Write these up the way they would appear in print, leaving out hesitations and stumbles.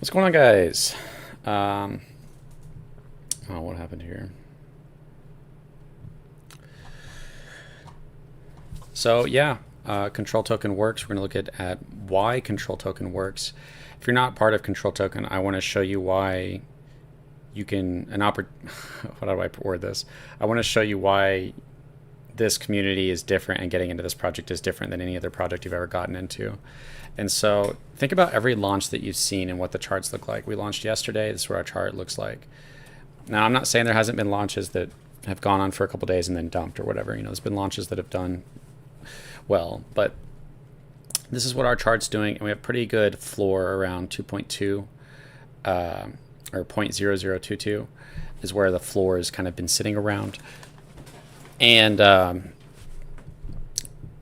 What's going on, guys? Um, oh, what happened here? So yeah, control token works. We're going to look at why control token works. If you're not part of control token, I want to show you why you can How do I word this? I want to show you why this community is different and getting into this project is different than any other project you've ever gotten into. And so think about every launch that you've seen and what the charts look like. We launched yesterday. This is what our chart looks like. Now, I'm not saying there hasn't been launches that have gone on for a couple days and then dumped or whatever. There's been launches that have done well, but this is what our chart's doing, and we have pretty good floor around 2.2 or 0.0022 is where the floor has kind of been sitting around. And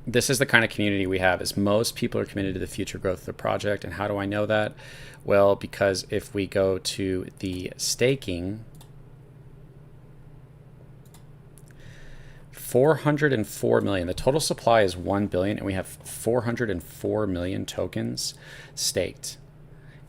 this is the kind of community we have, is most people are committed to the future growth of the project. And how do I know that? Well, because if we go to the staking, 404 million. The total supply is 1 billion, and we have 404 million tokens staked.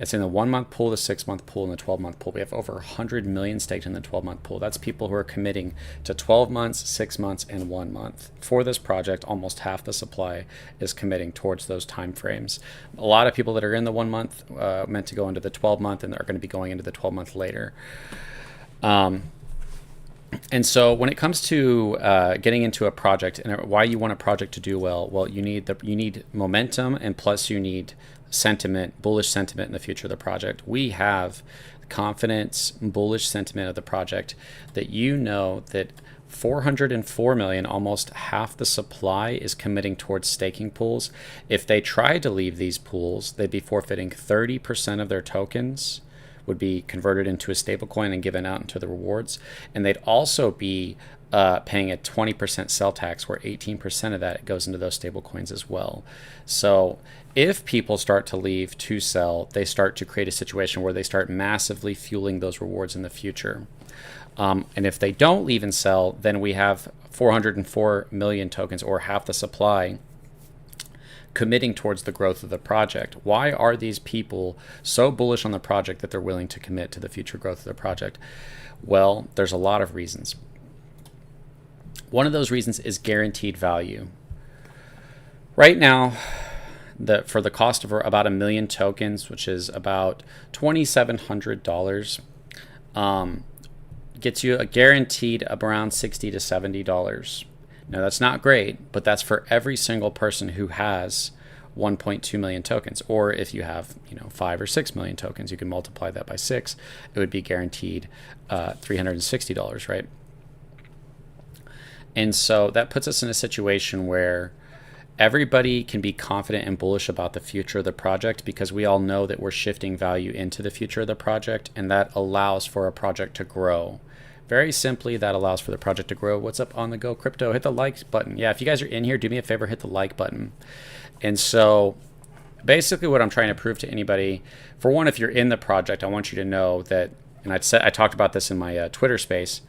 It's in the 1 month pool, the 6 month pool, and the 12 month pool. We have over 100 million staked in the 12 month pool. That's people who are committing to 12 months, 6 months, and 1 month. For this project, almost half the supply is committing towards those time frames. A lot of people that are in the 1 month meant to go into the 12 month, and are going to be going into the 12 month later. And so when it comes to getting into a project and why you want a project to do well, you need momentum, and plus you need sentiment, bullish sentiment in the future of the project. We have confidence, bullish sentiment of the project that that 404 million, almost half the supply, is committing towards staking pools. If they tried to leave these pools, they'd be forfeiting 30% of their tokens, would be converted into a stablecoin and given out into the rewards. And they'd also be paying a 20% sell tax, where 18% of that goes into those stablecoins as well. So if people start to leave to sell, they start to create a situation where they start massively fueling those rewards in the future. And if they don't leave and sell, then we have 404 million tokens, or half the supply, committing towards the growth of the project. Why are these people so bullish on the project that they're willing to commit to the future growth of the project? Well, there's a lot of reasons. One of those reasons is guaranteed value. Right now, for the cost of about 1 million tokens, which is about $2,700, gets you a guaranteed around $60 to $70. Now, that's not great, but that's for every single person who has 1.2 million tokens. Or if you have 5 or 6 million tokens, you can multiply that by 6. It would be guaranteed $360, right? And so that puts us in a situation where everybody can be confident and bullish about the future of the project, because we all know that we're shifting value into the future of the project, and that allows for a project to grow. Very simply, that allows for the project to grow. What's up on the Go Crypto? Hit the like button. Yeah, if you guys are in here, do me a favor, hit the like button. And so basically what I'm trying to prove to anybody, for one, if you're in the project, I want you to know that, and I talked about this in my Twitter space,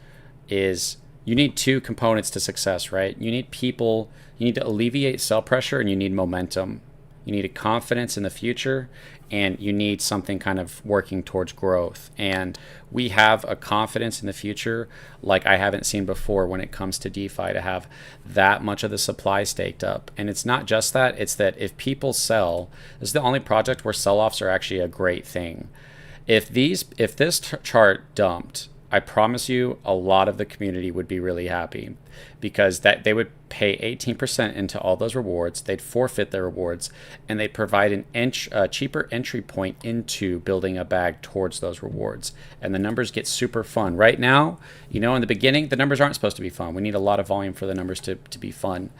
is you need two components to success, right? You need people, you need to alleviate sell pressure, and you need momentum. You need a confidence in the future, and you need something kind of working towards growth. And we have a confidence in the future like I haven't seen before when it comes to DeFi, to have that much of the supply staked up. And it's not just that, it's that if people sell, this is the only project where sell-offs are actually a great thing. If this chart dumped, I promise you a lot of the community would be really happy, because that they would pay 18% into all those rewards, they'd forfeit their rewards, and they'd provide a cheaper entry point into building a bag towards those rewards. And the numbers get super fun. Right now, in the beginning, the numbers aren't supposed to be fun. We need a lot of volume for the numbers to be fun.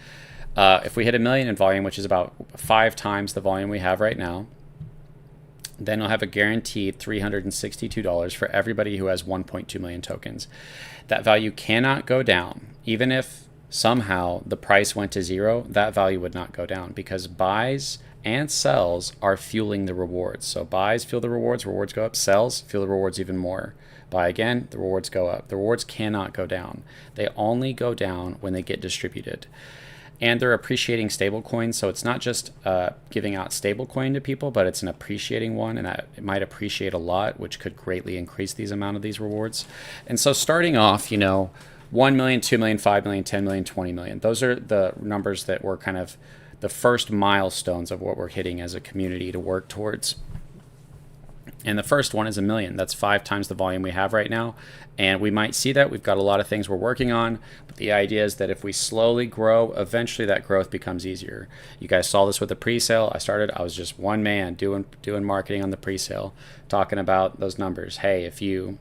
If we hit 1 million in volume, which is about 5 times the volume we have right now, then you'll have a guaranteed $362 for everybody who has 1.2 million tokens. That value cannot go down. Even if somehow the price went to zero, that value would not go down, because buys and sells are fueling the rewards. So buys fuel the rewards go up. Sells fuel the rewards even more. Buy again, the rewards go up. The rewards cannot go down. They only go down when they get distributed. and they're appreciating stablecoins. So it's not just giving out stablecoin to people, but it's an appreciating one, and that it might appreciate a lot, which could greatly increase these amount of these rewards. And so starting off, 1 million, 2 million, 5 million, 10 million, 20 million. Those are the numbers that were kind of the first milestones of what we're hitting as a community to work towards. And the first one is 1 million. That's 5 times the volume we have right now. And we might see that. We've got a lot of things we're working on. But the idea is that if we slowly grow, eventually that growth becomes easier. You guys saw this with the pre-sale. I was just one man doing marketing on the pre-sale, talking about those numbers. Hey, if you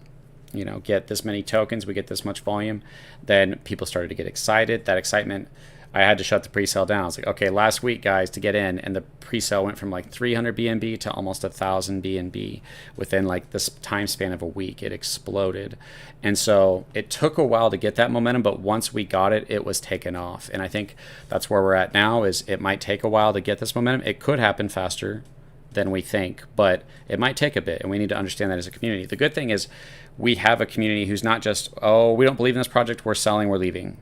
get this many tokens, we get this much volume, then people started to get excited. That excitement, I had to shut the pre-sale down. I was like, okay, last week, guys, to get in, and the pre-sale went from like 300 BNB to almost 1,000 BNB within like this time span of a week. It exploded. And so it took a while to get that momentum, but once we got it, it was taken off. And I think that's where we're at now, is it might take a while to get this momentum. It could happen faster than we think, but it might take a bit, and we need to understand that as a community. The good thing is we have a community who's not just, oh, we don't believe in this project, we're selling, we're leaving.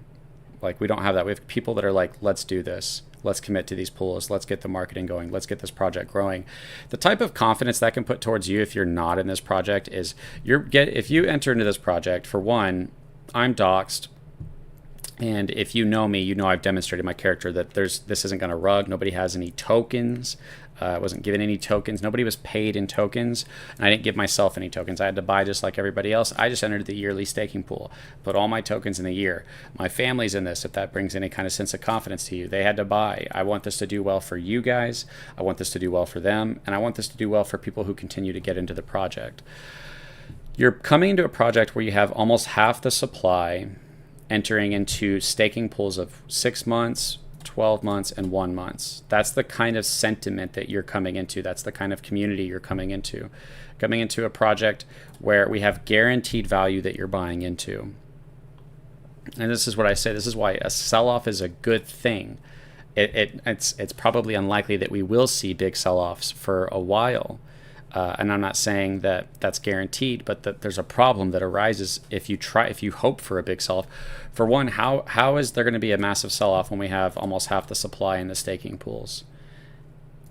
Like, we don't have that. We have people that are like, let's do this. Let's commit to these pools. Let's get the marketing going. Let's get this project growing. The type of confidence that can put towards you if you're not in this project is if you enter into this project, for one, I'm doxxed. And if you know me, you know I've demonstrated my character that this isn't going to rug. Nobody has any tokens. I wasn't given any tokens. Nobody was paid in tokens. And I didn't give myself any tokens. I had to buy just like everybody else. I just entered the yearly staking pool. Put all my tokens in the year. My family's in this, if that brings any kind of sense of confidence to you. They had to buy. I want this to do well for you guys. I want this to do well for them. And I want this to do well for people who continue to get into the project. You're coming into a project where you have almost half the supply entering into staking pools of 6 months, 12 months, and 1 month. That's the kind of sentiment that you're coming into. That's the kind of community you're coming into. Coming into a project where we have guaranteed value that you're buying into. And this is what I say. This is why a sell-off is a good thing. It's probably unlikely that we will see big sell-offs for a while. And I'm not saying that that's guaranteed, but that there's a problem that arises if you hope for a big sell-off. For one, how is there going to be a massive sell-off when we have almost half the supply in the staking pools?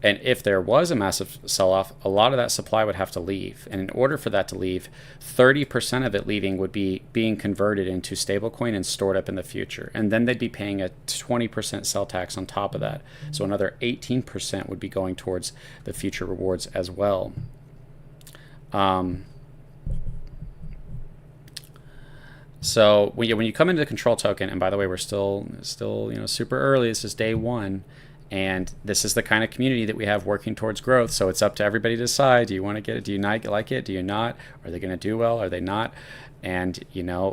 And if there was a massive sell-off, a lot of that supply would have to leave. And in order for that to leave, 30% of it leaving would be being converted into stablecoin and stored up in the future. And then they'd be paying a 20% sell tax on top of that. So another 18% would be going towards the future rewards as well. So when you come into the control token, and by the way, we're still super early. This is day one. And this is the kind of community that we have working towards growth. So it's up to everybody to decide. Do you want to get it? Do you not like it? Do you not? Are they going to do well? Are they not? And,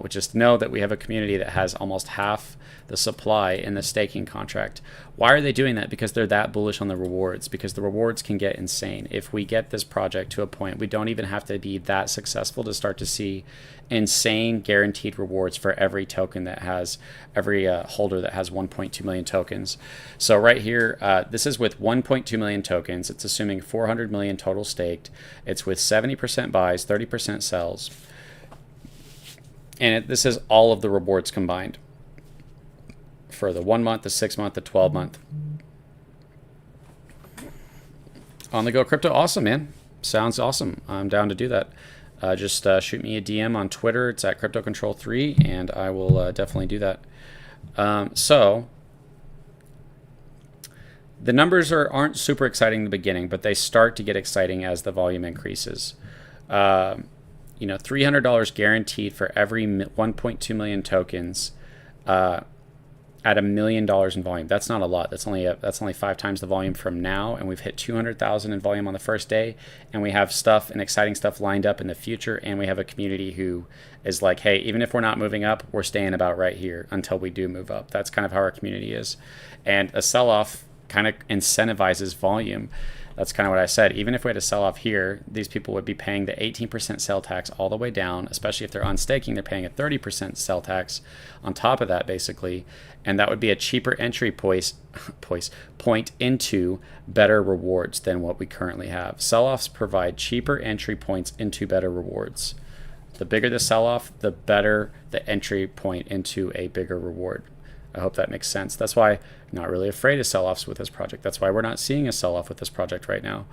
just know that we have a community that has almost half the supply in the staking contract. Why are they doing that? Because they're that bullish on the rewards, because the rewards can get insane. If we get this project to a point, we don't even have to be that successful to start to see insane guaranteed rewards for every token that has, every holder that has 1.2 million tokens. So right here, this is with 1.2 million tokens. It's assuming 400 million total staked. It's with 70% buys, 30% sells. And this is all of the rewards combined for the 1 month, the 6 month, the 12 month. On the go crypto. Awesome, man. Sounds awesome. I'm down to do that. Just shoot me a DM on Twitter. It's at CryptoControl3, and I will definitely do that. So the numbers aren't super exciting in the beginning, but they start to get exciting as the volume increases. $300 guaranteed for every 1.2 million tokens at $1 million in volume. That's not a lot. That's only 5 times the volume from now, and we've hit 200,000 in volume on the first day, and we have stuff and exciting stuff lined up in the future, and we have a community who is like, hey, even if we're not moving up, we're staying about right here until we do move up. That's kind of how our community is. And a sell-off kind of incentivizes volume. That's kind of what I said. Even if we had to sell off here, these people would be paying the 18% sell tax all the way down, especially if they're on staking. They're paying a 30% sell tax on top of that, basically. And that would be a cheaper entry point into better rewards than what we currently have. Sell-offs provide cheaper entry points into better rewards. The bigger the sell-off, the better the entry point into a bigger reward. I hope that makes sense. That's why I'm not really afraid of sell-offs with this project. That's why we're not seeing a sell-off with this project right now.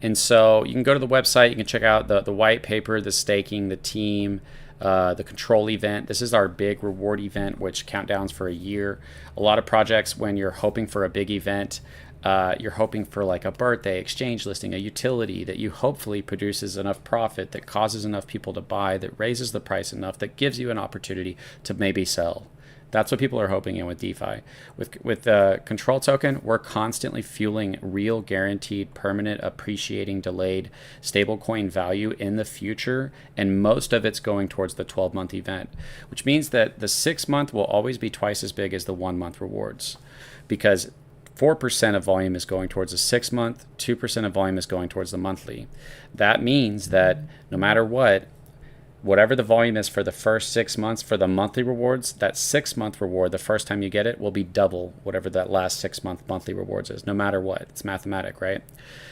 And so you can go to the website, you can check out the white paper, the staking, the team, the control event. This is our big reward event, which countdowns for a year. A lot of projects, when you're hoping for a big event, you're hoping for like a birthday, exchange listing, a utility that you hopefully produces enough profit, that causes enough people to buy, that raises the price enough, that gives you an opportunity to maybe sell. That's what people are hoping in with DeFi. With the control token, we're constantly fueling real, guaranteed, permanent, appreciating, delayed stablecoin value in the future, and most of it's going towards the 12-month event, which means that the 6-month will always be twice as big as the 1-month rewards, because 4% of volume is going towards the 6-month, 2% of volume is going towards the monthly. That means that no matter what, whatever the volume is for the first 6 months for the monthly rewards, that 6-month reward, the first time you get it, will be double whatever that last 6-month monthly rewards is, no matter what. It's mathematic, right?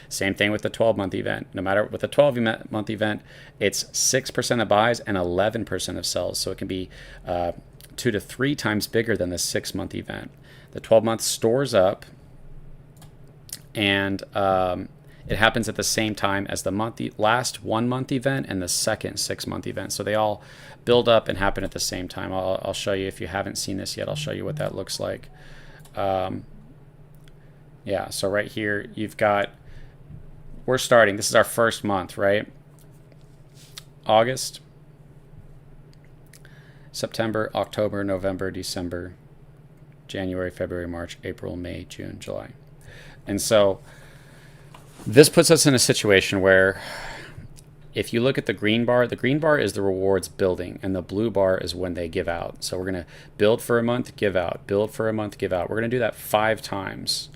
Same thing with the 12-month event. No matter with the 12-month event, it's 6% of buys and 11% of sells. So it can be 2 to 3 times bigger than the 6-month event. The 12-month stores up, and it happens at the same time as the last 1-month event and the second 6-month event. So they all build up and happen at the same time. I'll show you, if you haven't seen this yet, I'll show you what that looks like. Yeah, so right here, we're starting. This is our first month, right? August, September, October, November, December, January, February, March, April, May, June, July. And so this puts us in a situation where if you look at the green bar is the rewards building, and the blue bar is when they give out. So we're going to build for a month, give out, build for a month, give out. We're going to do that 5 times.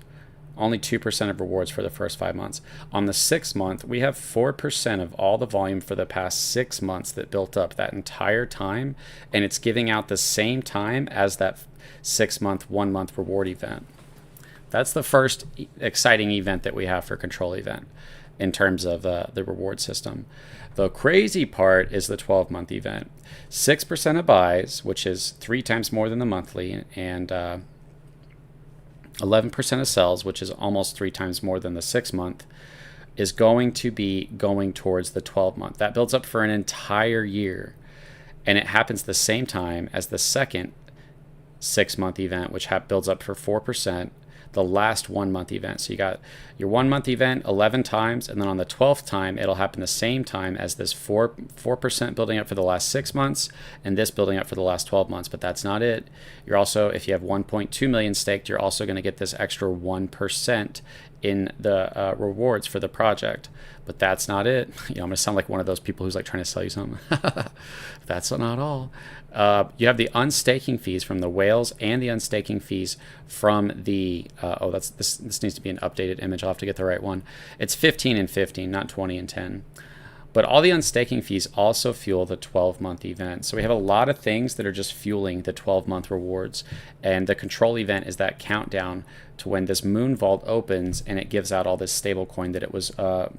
Only 2% of rewards for the first 5 months. On the 6th month, we have 4% of all the volume for the past 6 months that built up that entire time, and it's giving out the same time as that 6-month, 1-month reward event. That's the first exciting event that we have for control event in terms of the reward system. The crazy part is the 12-month event. 6% of buys, which is 3 times more than the monthly, and 11% of sells, which is almost 3 times more than the 6-month, is going to be going towards the 12-month. That builds up for an entire year, and it happens the same time as the second 6-month event, which builds up for 4%, the last 1-month event. So you got your 1-month event 11 times, and then on the 12th time, it'll happen the same time as this 4% building up for the last 6 months, and this building up for the last 12 months. But that's not it. You're also, if you have 1.2 million staked, you're also going to get this extra 1% in the rewards for the project. But that's not it. I'm going to sound like one of those people who's like trying to sell you something. That's not all. You have the unstaking fees from the whales and the unstaking fees from the this needs to be an updated image. I'll have to get the right one. It's 15 and 15, not 20 and 10. But all the unstaking fees also fuel the 12-month event. So we have a lot of things that are just fueling the 12-month rewards. And the control event is that countdown to when this moon vault opens and it gives out all this stable coin that it was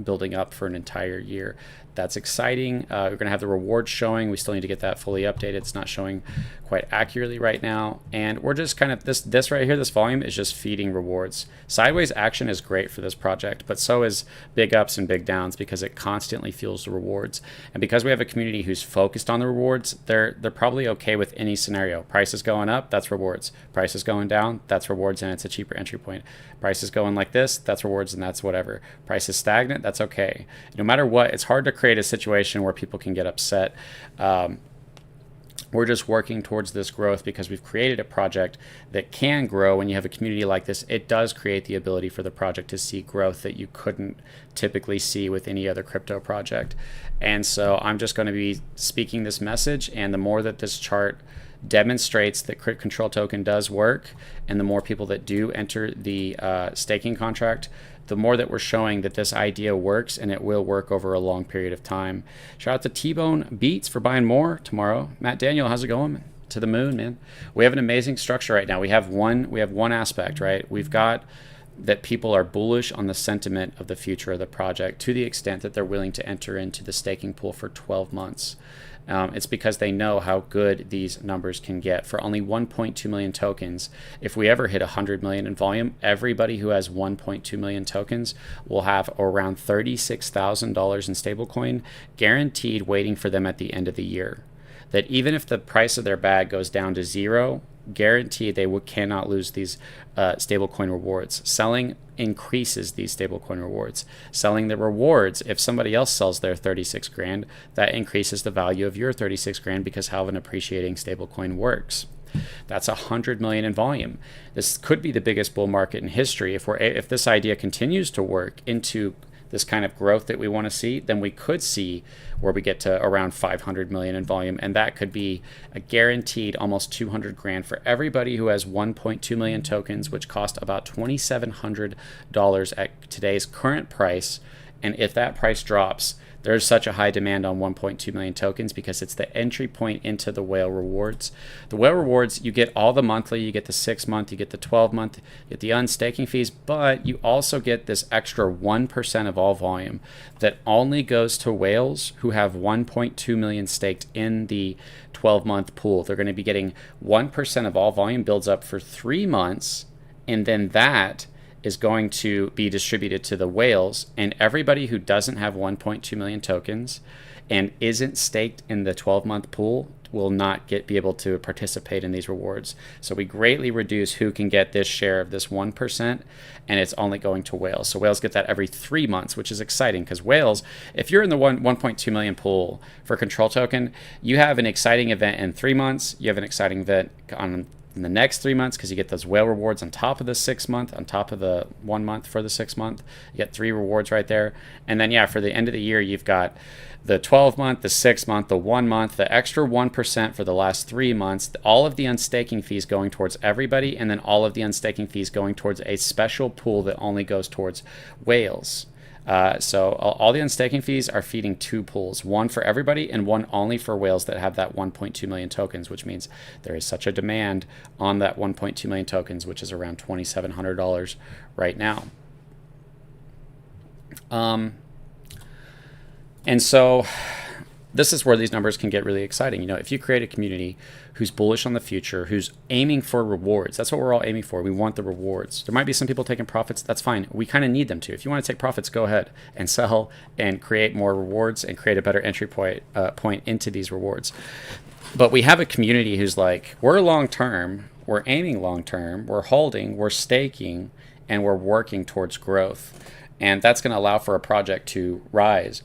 building up for an entire year. That's exciting. We're going to have the rewards showing. We still need to get that fully updated. It's not showing quite accurately right now. And we're just kind of, this right here, this volume is just feeding rewards. Sideways action is great for this project, but so is big ups and big downs, because it constantly fuels the rewards. And because we have a community who's focused on the rewards, they're probably okay with any scenario. Prices going up, that's rewards. Prices going down, that's rewards, and it's a cheaper entry point. Prices going like this, that's rewards, and that's whatever. Prices stagnant, that's okay. No matter what, it's hard to create a situation where people can get upset. We're just working towards this growth because we've created a project that can grow. When you have a community like this, it does create the ability for the project to see growth that you couldn't typically see with any other crypto project. And so I'm just going to be speaking this message, and the more that this chart demonstrates that Crypt Control Token does work, and the more people that do enter the staking contract, the more that we're showing that this idea works, and it will work over a long period of time. Shout out to T-Bone Beats for buying more tomorrow. Matt Daniel, how's it going? To the moon, man. We have an amazing structure right now. We have one aspect, right? We've got that people are bullish on the sentiment of the future of the project to the extent that they're willing to enter into the staking pool for 12 months. It's because they know how good these numbers can get. For only 1.2 million tokens, if we ever hit 100 million in volume, everybody who has 1.2 million tokens will have around $36,000 in stablecoin guaranteed waiting for them at the end of the year. That even if the price of their bag goes down to zero, guaranteed they cannot lose these stablecoin rewards. Selling increases these stablecoin rewards. Selling the rewards, if somebody else sells their 36 grand, that increases the value of your 36 grand because how an appreciating stablecoin works. That's 100 million in volume. This could be the biggest bull market in history. If this idea continues to work into this kind of growth that we want to see, then we could see where we get to around 500 million in volume, and that could be a guaranteed almost 200 grand for everybody who has 1.2 million tokens, which cost about $2,700 at today's current price. And if that price drops, there's such a high demand on 1.2 million tokens because it's the entry point into the whale rewards. The whale rewards, you get all the monthly, you get the 6-month, you get the 12-month, you get the unstaking fees, but you also get this extra 1% of all volume that only goes to whales who have 1.2 million staked in the 12-month pool. They're going to be getting 1% of all volume, builds up for 3 months, and then that is going to be distributed to the whales, and everybody who doesn't have 1.2 million tokens and isn't staked in the 12-month pool will not be able to participate in these rewards. So we greatly reduce who can get this share of this 1%, and it's only going to whales. So whales get that every 3 months, which is exciting because whales, if you're in the 1.2 million pool for control token, you have an exciting event in 3 months, you have an exciting event in the next 3 months because you get those whale rewards on top of the 6 month, on top of the 1 month for the 6 month. You get 3 rewards right there. And then, for the end of the year, you've got the 12 month, the 6 month, the 1 month, the extra 1% for the last 3 months, all of the unstaking fees going towards everybody, and then all of the unstaking fees going towards a special pool that only goes towards whales. So all the unstaking fees are feeding 2 pools, one for everybody and one only for whales that have that 1.2 million tokens, which means there is such a demand on that 1.2 million tokens, which is around $2,700 right now. And so this is where these numbers can get really exciting. If you create a community who's bullish on the future, who's aiming for rewards, that's what we're all aiming for. We want the rewards. There might be some people taking profits. That's fine. We kind of need them to. If you want to take profits, go ahead and sell and create more rewards and create a better entry point into these rewards. But we have a community who's like, we're long-term, we're aiming long-term, we're holding, we're staking, and we're working towards growth. And that's going to allow for a project to rise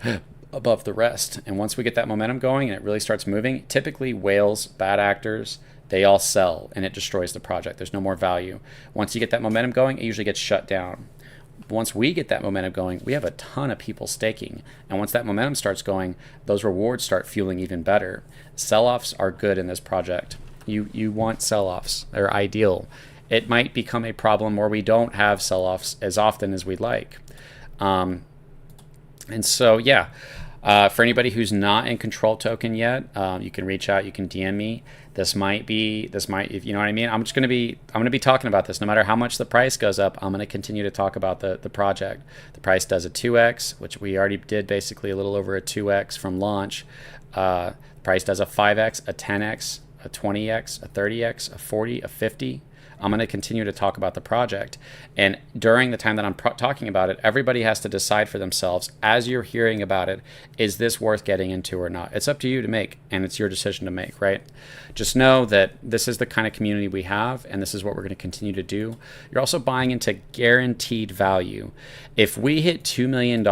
above the rest. And once we get that momentum going and it really starts moving, typically whales, bad actors, they all sell and it destroys the project. There's no more value. Once you get that momentum going, it usually gets shut down. Once we get that momentum going, we have a ton of people staking. And once that momentum starts going, those rewards start fueling even better. Sell-offs are good in this project. You want sell-offs. They're ideal. It might become a problem where we don't have sell-offs as often as we'd like. And so, for anybody who's not in control token yet, you can reach out, you can DM me. This might, if you know what I mean. I'm going to be talking about this no matter how much the price goes up. I'm going to continue to talk about the project. The price does a 2x, which we already did basically a little over a 2x from launch. The price does a 5x, a 10x, a 20x, a 30x, a 40, a 50. I'm going to continue to talk about the project. And during the time that I'm talking about it, everybody has to decide for themselves, as you're hearing about it, is this worth getting into or not? It's up to you to make, and it's your decision to make, right? Just know that this is the kind of community we have, and this is what we're going to continue to do. You're also buying into guaranteed value. If we hit $2 million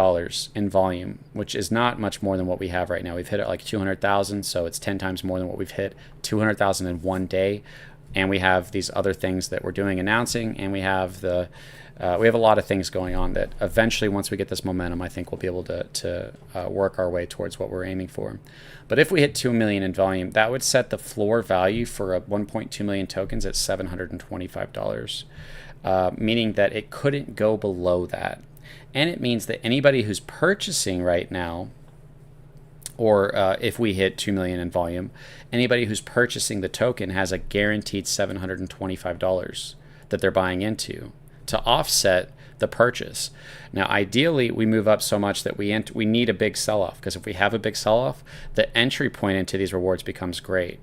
in volume, which is not much more than what we have right now, we've hit it like 200,000, so it's 10 times more than what we've hit, 200,000 in one day. And we have these other things that we're doing, announcing, and we have a lot of things going on that eventually, once we get this momentum, I think we'll be able to work our way towards what we're aiming for. But if we hit 2 million in volume, that would set the floor value for a 1.2 million tokens at $725, meaning that it couldn't go below that. And it means that anybody who's purchasing right now, or if we hit 2 million in volume, anybody who's purchasing the token has a guaranteed $725 that they're buying into to offset the purchase. Now, ideally, we move up so much that we need a big sell-off, because if we have a big sell-off, the entry point into these rewards becomes great.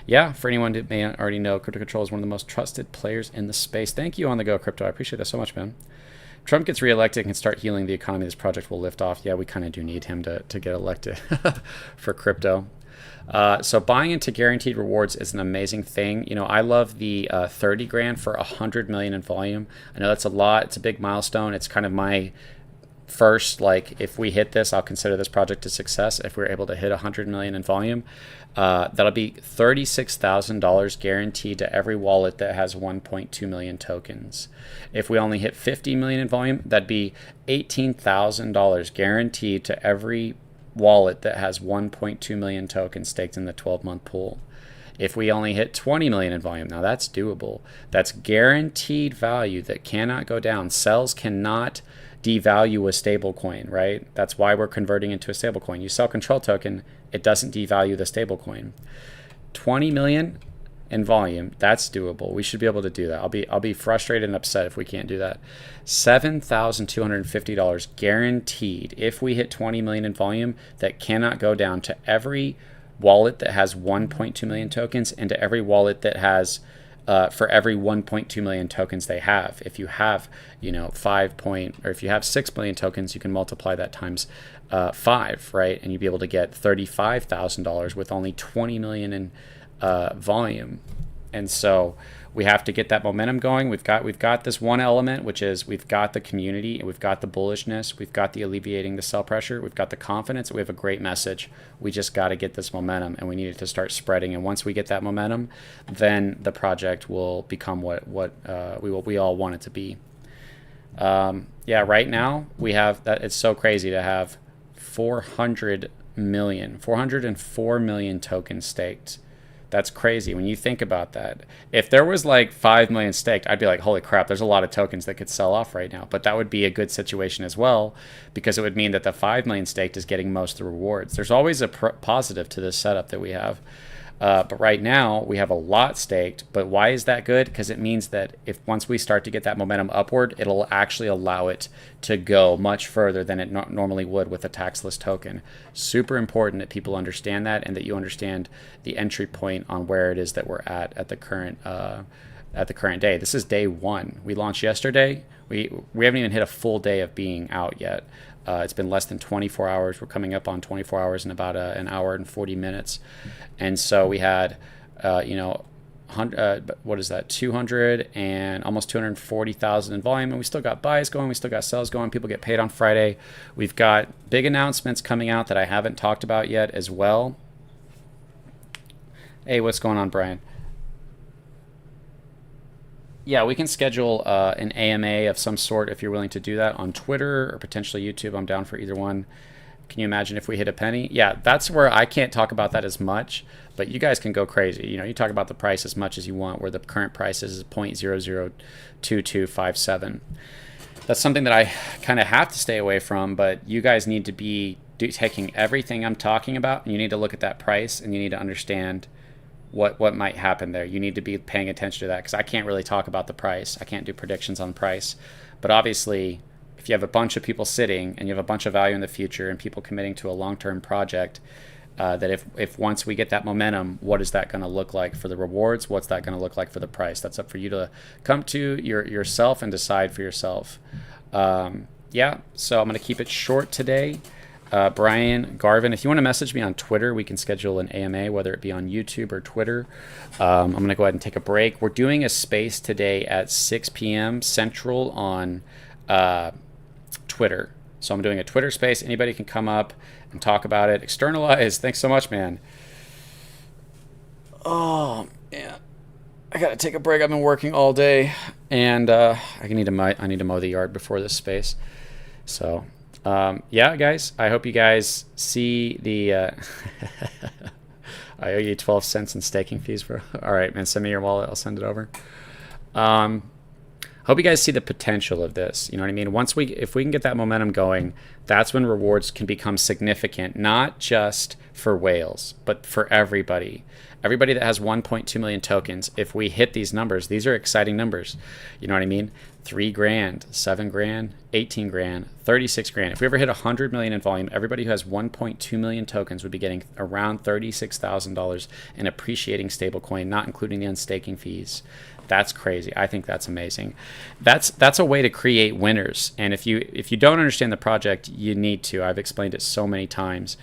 Yeah, for anyone that may already know, Crypto Control is one of the most trusted players in the space. Thank you, On The Go Crypto. I appreciate that so much, man. Trump gets reelected and can start healing the economy. This project will lift off. Yeah, we kind of do need him to get elected for crypto. So buying into guaranteed rewards is an amazing thing. You know, I love the 30 grand for 100 million in volume. I know that's a lot. It's a big milestone. It's kind of my first, like, if we hit this, I'll consider this project a success. If we're able to hit 100 million in volume, that'll be $36,000 guaranteed to every wallet that has 1.2 million tokens. If we only hit 50 million in volume, that'd be $18,000 guaranteed to every wallet that has 1.2 million tokens staked in the 12-month pool. If we only hit 20 million in volume, now that's doable. That's guaranteed value that cannot go down. Cells cannot devalue a stable coin, right? That's why we're converting into a stable coin. You sell control token, it doesn't devalue the stable coin. 20 million in volume, that's doable. We should be able to do that. I'll be frustrated and upset if we can't do that. $7,250 guaranteed if we hit 20 million in volume, that cannot go down, to every wallet that has 1.2 million tokens, and to every wallet that has for every 1.2 million tokens they have. If you have, you know, if you have 6 million tokens, you can multiply that times 5, right? And you'd be able to get $35,000 with only 20 million in volume. And so we have to get that momentum going. We've got this one element, which is we've got the community, and we've got the bullishness, we've got the alleviating the sell pressure, we've got the confidence, we have a great message. We just got to get this momentum, and we need it to start spreading. And once we get that momentum, then the project will become what we all want it to be. Yeah, right now we have that. It's so crazy to have 404 million tokens staked. That's crazy when you think about that. If there was like 5 million staked, I'd be like, holy crap, there's a lot of tokens that could sell off right now. But that would be a good situation as well, because it would mean that the 5 million staked is getting most of the rewards. There's always a positive to this setup that we have. But right now we have a lot staked. But why is that good? Because it means that if once we start to get that momentum upward, it'll actually allow it to go much further than it normally would with a taxless token. Super important that people understand that, and that you understand the entry point on where it is that we're at the current day. This is day 1. We launched yesterday. We haven't even hit a full day of being out yet. It's been less than 24 hours. We're coming up on 24 hours in about an hour and 40 minutes. And so we had, what is that, 200 and almost 240,000 in volume. And we still got buys going. We still got sells going. People get paid on Friday. We've got big announcements coming out that I haven't talked about yet as well. Hey, what's going on, Brian? Yeah, we can schedule an AMA of some sort if you're willing to do that on Twitter or potentially YouTube. I'm down for either one. Can you imagine if we hit a penny? Yeah, that's where I can't talk about that as much, but you guys can go crazy. You know, you talk about the price as much as you want, where the current price is 0.002257. That's something that I kind of have to stay away from, but you guys need to be taking everything I'm talking about, and you need to look at that price, and you need to understand what might happen there. You need to be paying attention to that, because I can't really talk about the price. I can't do predictions on price. But obviously, if you have a bunch of people sitting and you have a bunch of value in the future and people committing to a long-term project, that if once we get that momentum, what is that going to look like for the rewards? What's that going to look like for the price? That's up for you to come to yourself and decide for yourself. Yeah, so I'm going to keep it short today. Brian Garvin, if you want to message me on Twitter, we can schedule an AMA, whether it be on YouTube or Twitter. I'm going to go ahead and take a break. We're doing a space today at 6 p.m. Central on Twitter. So I'm doing a Twitter space. Anybody can come up and talk about it. Externalize. Thanks so much, man. Oh, man. I got to take a break. I've been working all day, and I need to mow the yard before this space. So... yeah, guys, I hope you guys see the, I owe you 12 cents in staking fees, bro. All right, man, send me your wallet. I'll send it over. Hope you guys see the potential of this. You know what I mean? If we can get that momentum going, that's when rewards can become significant, not just for whales, but for everybody. Everybody that has 1.2 million tokens, if we hit these numbers, these are exciting numbers. You know what I mean? 3 grand, 7 grand, 18 grand, 36 grand. If we ever hit 100 million in volume, everybody who has 1.2 million tokens would be getting around $36,000 in appreciating stablecoin, not including the unstaking fees. That's crazy. I think that's amazing. That's a way to create winners. And if you don't understand the project, you need to. I've explained it so many times.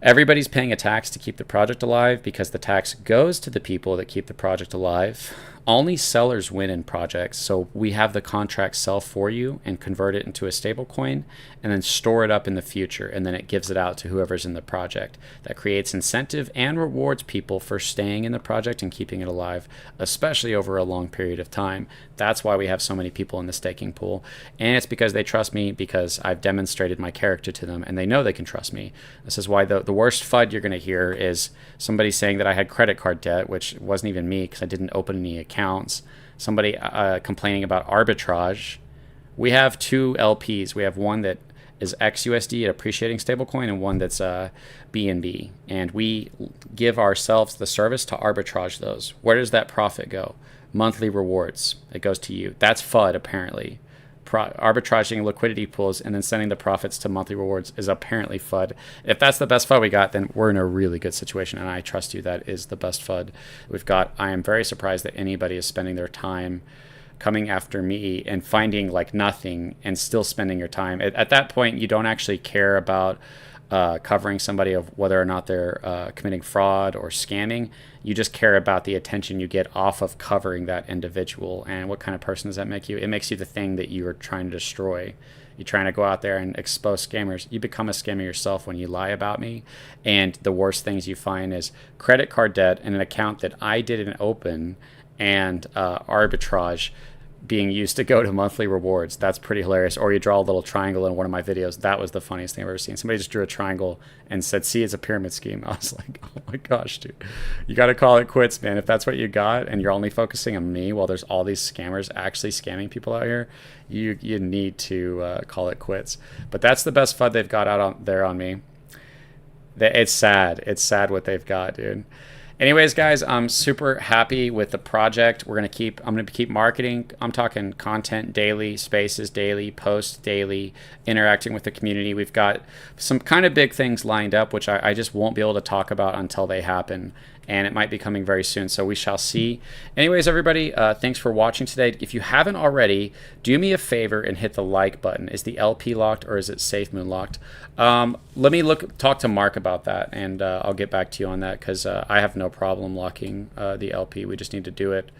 Everybody's paying a tax to keep the project alive because the tax goes to the people that keep the project alive. Only sellers win in projects. So we have the contract sell for you and convert it into a stable coin and then store it up in the future. And then it gives it out to whoever's in the project. That creates incentive and rewards people for staying in the project and keeping it alive, especially over a long period of time. That's why we have so many people in the staking pool. And it's because they trust me because I've demonstrated my character to them and they know they can trust me. This is why the worst FUD you're going to hear is somebody saying that I had credit card debt, which wasn't even me because I didn't open any accounts. Somebody complaining about arbitrage. We have 2 LPs. We have one that is XUSD, appreciating stablecoin, and one that's BNB. And we give ourselves the service to arbitrage those. Where does that profit go? Monthly rewards. It goes to you. That's FUD, apparently. Arbitraging liquidity pools and then sending the profits to monthly rewards is apparently FUD. If that's the best FUD we got, then we're in a really good situation, and I trust you that is the best FUD we've got. I am very surprised that anybody is spending their time coming after me and finding like nothing and still spending your time. At that point, you don't actually care about covering somebody of whether or not they're committing fraud or scamming. You just care about the attention you get off of covering that individual. And what kind of person does that make you? It makes you the thing that you are trying to destroy. You're trying to go out there and expose scammers. You become a scammer yourself when you lie about me. And the worst things you find is credit card debt and an account that I didn't open and arbitrage being used to go to monthly rewards. That's pretty hilarious. Or you draw a little triangle in one of my videos. That was the funniest thing I've ever seen. Somebody just drew a triangle and said, see, it's a pyramid scheme. I was like, oh my gosh, dude. You got to call it quits, man. If that's what you got and you're only focusing on me while there's all these scammers actually scamming people out here, you need to call it quits. But that's the best FUD they've got out there on me. It's sad. It's sad what they've got, dude. Anyways, guys, I'm super happy with the project. I'm gonna keep marketing. I'm talking content daily, spaces daily, posts daily, interacting with the community. We've got some kind of big things lined up, which I just won't be able to talk about until they happen. And it might be coming very soon, so we shall see. Anyways, everybody, thanks for watching today. If you haven't already, do me a favor and hit the like button. Is the LP locked or is it SafeMoon locked? Let me talk to Mark about that, and I'll get back to you on that because I have no problem locking the LP. We just need to do it.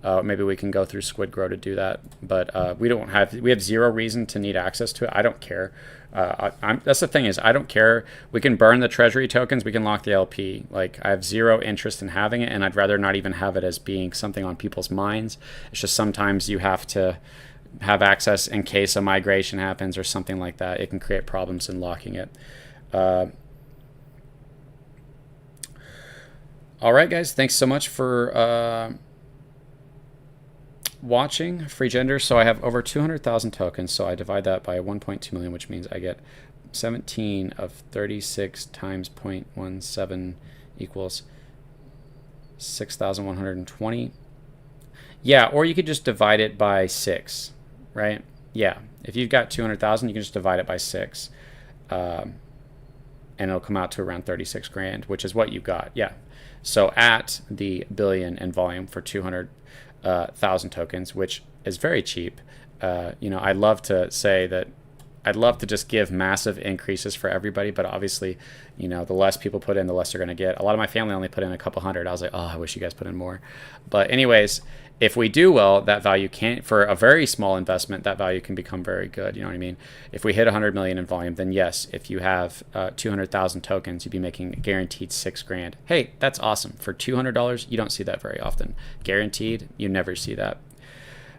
Maybe we can go through Squid Grow to do that, but we have zero reason to need access to it. I don't care. That's the thing is I don't care. We can burn the treasury tokens. We can lock the LP. Like I have zero interest in having it, and I'd rather not even have it as being something on people's minds. It's just sometimes you have to have access in case a migration happens or something like that. It can create problems in locking it. All right, guys. Thanks so much for watching Free Gender. So I have over 200,000 tokens. So I divide that by 1.2 million, which means I get 17 of 36 times 0.17 equals 6,120. Yeah, or you could just divide it by 6, right? Yeah, if you've got 200,000, you can just divide it by 6. And it'll come out to around 36 grand, which is what you got. Yeah. So at the billion in volume for 200,000 tokens, which is very cheap. I'd love to say that I'd love to just give massive increases for everybody, but obviously, the less people put in, the less they're going to get. A lot of my family only put in a couple hundred. I was like, oh, I wish you guys put in more. But anyways, if we do well, that value can, for a very small investment, that value can become very good. You know what I mean? If we hit 100 million in volume, then yes, if you have 200,000 tokens, you'd be making guaranteed 6 grand. Hey, that's awesome. For $200, you don't see that very often. Guaranteed, you never see that.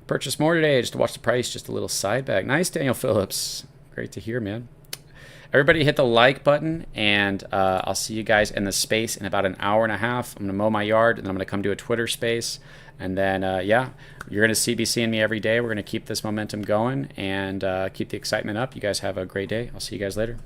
Purchase more today just to watch the price, just a little side bag. Nice, Daniel Phillips. Great to hear, man. Everybody hit the like button, and I'll see you guys in the space in about an hour and a half. I'm going to mow my yard, and then I'm going to come do a Twitter space. And then, yeah, you're going to be seeing me every day. We're going to keep this momentum going and keep the excitement up. You guys have a great day. I'll see you guys later.